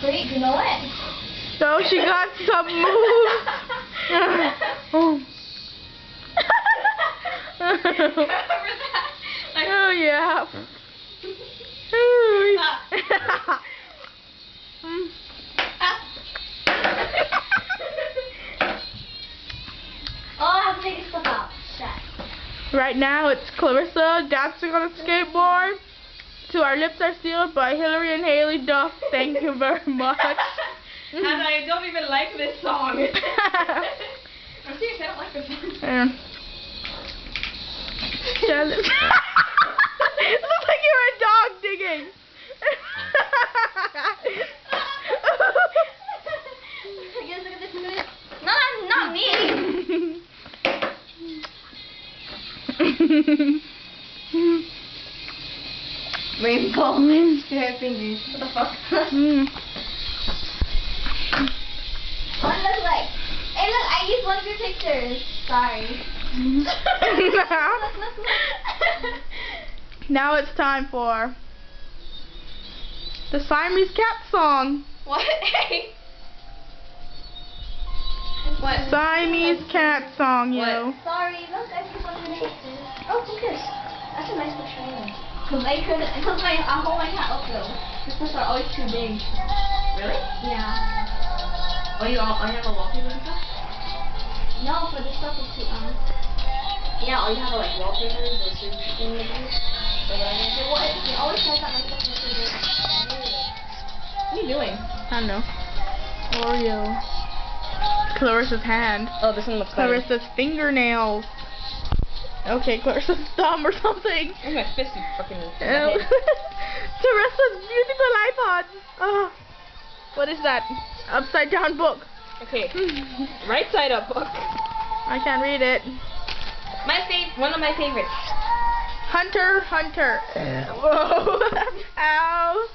Wait, you know what? So she got some moves. Oh. Oh yeah. Oh, I have to take this stuff out. Shit. Right now it's Clarissa dancing on a skateboard to Our Lips Are Sealed by Hillary and Haley Duff. Thank you very much. And I don't even like this song. I'm serious, I don't like this song. It looks like you're a dog digging. Look at this. No, not me. Rainbow. Yeah, fingers. What the fuck? What does it look like? Hey, look, I used one of your pictures. Sorry. Now it's time for the Siamese cat song. What? Hey. What? Siamese cat song, yo. Sorry, look, I used one of your pictures. Oh, who cares? That's a nice picture anyway. Because I hold my cat up though. His pictures are always too big. Really? Yeah. Oh, you have a wallpaper and stuff? No, for the stuff is too Yeah, or you have like wallpapers or super things. He always says that my stuff is too big. What are you doing? I don't know. Oreo. Clarissa's hand. Oh, this one looks better. Clarissa's fingernails. Okay, Clarissa's thumb or something. Where's my fist, you fucking Clarissa's beautiful iPods. Oh. What is that? Upside down book. Okay. Right side up book. I can't read it. One of my favorites. Hunter. Whoa. Ow.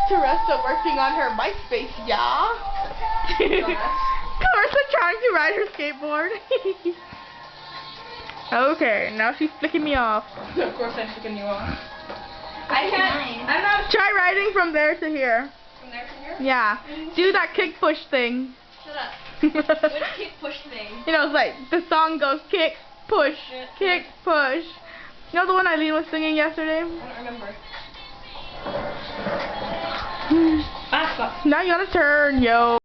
Teresa working on her MySpace, yeah. Clarissa trying to ride her skateboard. Okay, now she's flicking me off. Of course I'm flicking you off. I'm not. Try riding from there to here. From there to here? Yeah. Do that kick push thing. Shut up. What kick push thing? You know, it's like the song goes kick, push, kick, push. You know the one Eileen was singing yesterday? I don't remember. Ah, fuck. Now you gotta turn, yo.